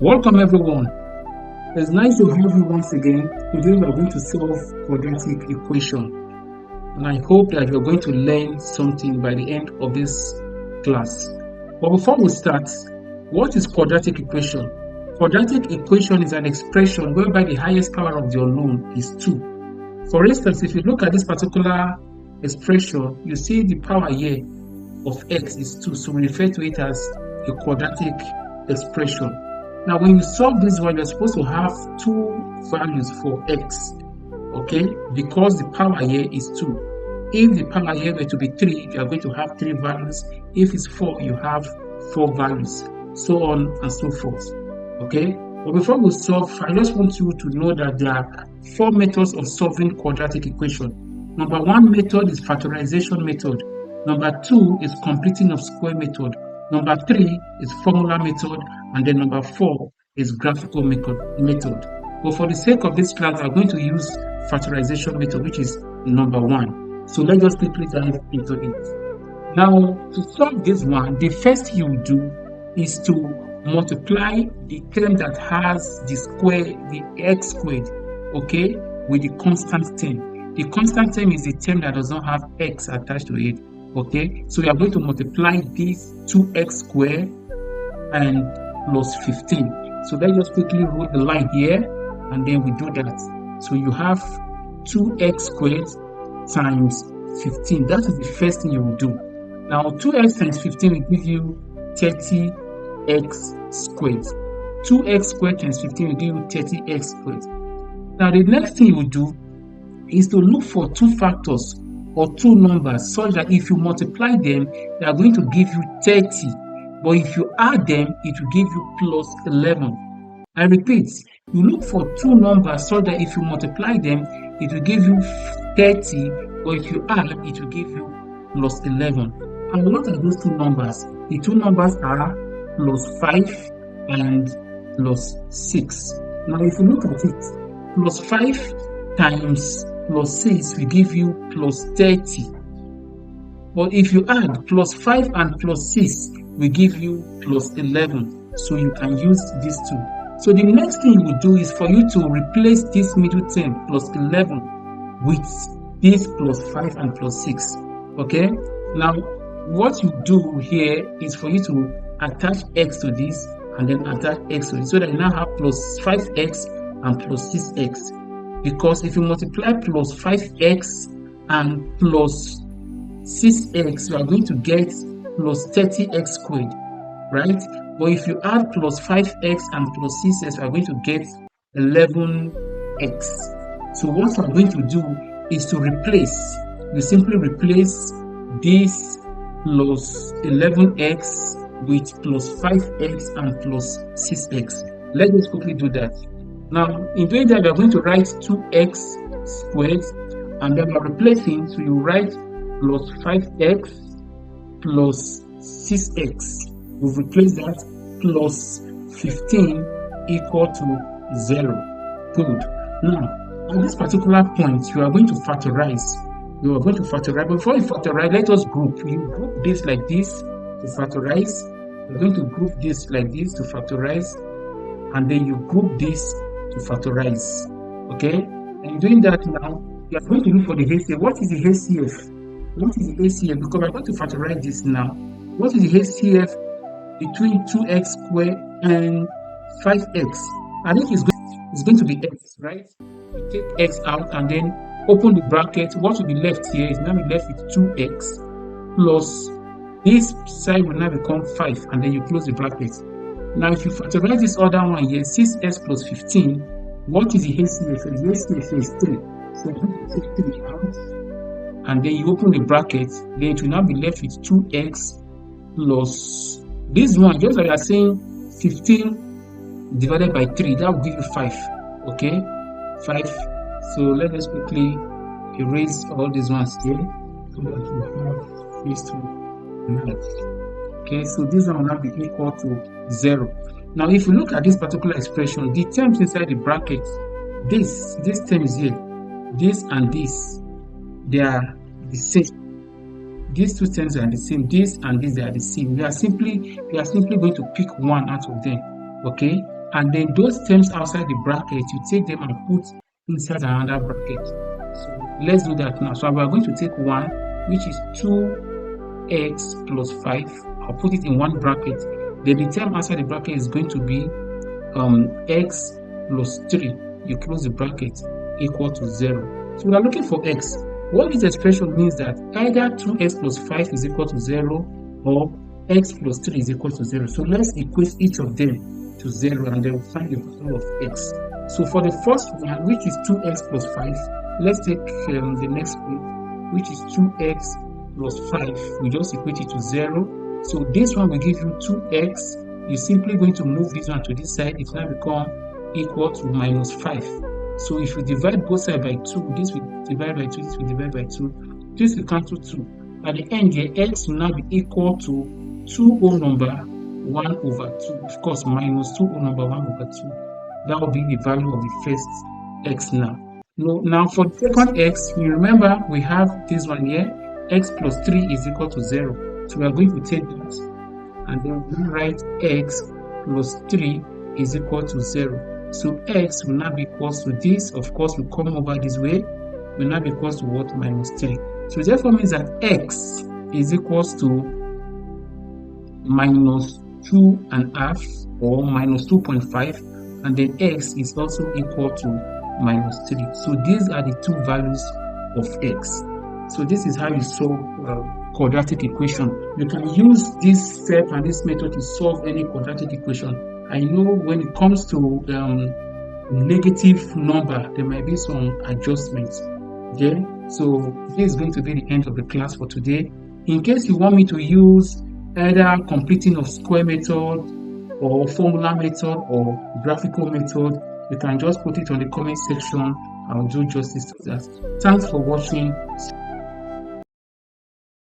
Welcome everyone. It's nice to have you once again. Today we are going to solve quadratic equation, and I hope that you're going to learn something by the end of this class. But before we start, what is quadratic equation? Quadratic equation is an expression whereby the highest power of the unknown is 2. For instance, if you look at this particular expression, you see the power here of x is 2, so we refer to it as a quadratic expression. Now, when you solve this one, you're supposed to have 2 values for x, okay? Because the power here is 2. If the power here were to be 3, you are going to have 3 values. If it's 4, you have 4 values, so on and so forth, okay? But before we solve, I just want you to know that there are 4 methods of solving quadratic equation. Number 1 method is factorization method. Number 2 is completing of square method. Number 3 is formula method, and then number 4 is graphical method. But for the sake of this class, I'm going to use factorization method, which is number 1. So let's just quickly dive into it. Now, to solve this one, the first thing you do is to multiply the term that has the square, the x squared, okay, with the constant term. The constant term is the term that does not have x attached to it. Okay, so we are going to multiply this 2x squared and plus 15. So let's just quickly roll the line here, and then we do that. So you have 2x squared times 15. That is the first thing you will do. Now 2x times 15 will give you 30x squared. 2x squared times 15 will give you 30x squared. Now the next thing you will do is to look for 2 factors or 2 numbers such that if you multiply them, they are going to give you 30. But if you add them, it will give you plus 11. I repeat, you look for 2 numbers so that if you multiply them, it will give you 30. But if you add, it will give you plus 11. And what are those 2 numbers? The 2 numbers are plus 5 and plus 6. Now, if you look at it, plus 5 times plus 6 will give you plus 30. But if you add plus 5 and plus 6 will give you plus 11. So you can use these 2. So the next thing you will do is for you to replace this middle term plus 11 with this plus 5 and plus 6. Okay? Now, what you do here is for you to attach x to this and then attach x to this so that you now have plus 5x and plus 6x. Because if you multiply plus 5x and plus 6x, you are going to get plus 30x squared, right? But if you add plus 5x and plus 6x, you are going to get 11x. So what you are going to do is to replace. You simply replace this plus 11x with plus 5x and plus 6x. Let's just quickly do that. Now, in doing that, we are going to write 2x squared, and then we are replacing, so you write plus 5x plus 6x. We've replaced that plus 15 equal to 0. Good. Now, at this particular point, you are going to factorize. You are going to factorize. Before you factorize, let us group. You group this like this to factorize. You're going to group this like this to factorize, and then you group this to factorize. Okay, and doing that now, you are going to look for the HCF. What is the HCF? What is the HCF? Because we're going to factorize this now. What is the HCF between 2x squared and 5x? I think it's going to be x, right? You take x out and then open the bracket. What will be left here is now be left with 2x plus this side will now become 5, and then you close the bracket. Now, if you factorize this other one here, 6x plus 15, what is the HCF? The HCF is 3. So you take 3 out, and then you open the bracket, then it will now be left with 2x plus this one, just like you are saying 15 divided by 3, that will give you 5. Okay? 5. So let us quickly erase all these ones here so that we have these 2 left. Okay, so this one will now be equal to 0. Now, if you look at this particular expression, the terms inside the bracket, this term is here, this and this, they are the same. These 2 terms are the same. This and this, they are the same. We are simply going to pick one out of them. Okay, and then those terms outside the bracket, you take them and put inside another bracket. So let's do that now. So we are going to take 1, which is 2x plus 5. I'll put it in one bracket. Then the term outside the bracket is going to be x plus 3. You close the bracket, equal to 0. So we are looking for x. What this expression means that either 2x plus 5 is equal to 0 or x plus 3 is equal to 0. So let's equate each of them to 0 and then we'll find the value of x. So for the first one, which is 2x plus 5, let's take the next one, which is 2x plus 5. We just equate it to 0. So this one will give you 2x. You're simply going to move this one to this side. It will now become equal to minus 5. So if you divide both sides by 2, this will divide by 2, this will divide by 2. This will cancel 2. At the end here, x will now be equal to 2 whole number 1 over 2. Of course, minus 2 whole number 1 over 2. That will be the value of the first x now. Now for the second x, you remember we have this one here. X plus 3 is equal to 0. So we are going to take that and then we write x plus 3 is equal to 0. So x will now be equal to this. Of course, we come over this way. Will now be equal to what? Minus 3. So therefore means that x is equal to minus 2.5 or minus 2.5, and then x is also equal to minus 3. So these are the two values of x. So this is how you solve quadratic equation. You can use this step and this method to solve any quadratic equation. I know when it comes to negative number, there might be some adjustments. Okay, so this is going to be the end of the class for today. In case you want me to use either completing of square method or formula method or graphical method, you can just put it on the comment section. I'll do justice to that. Thanks for watching.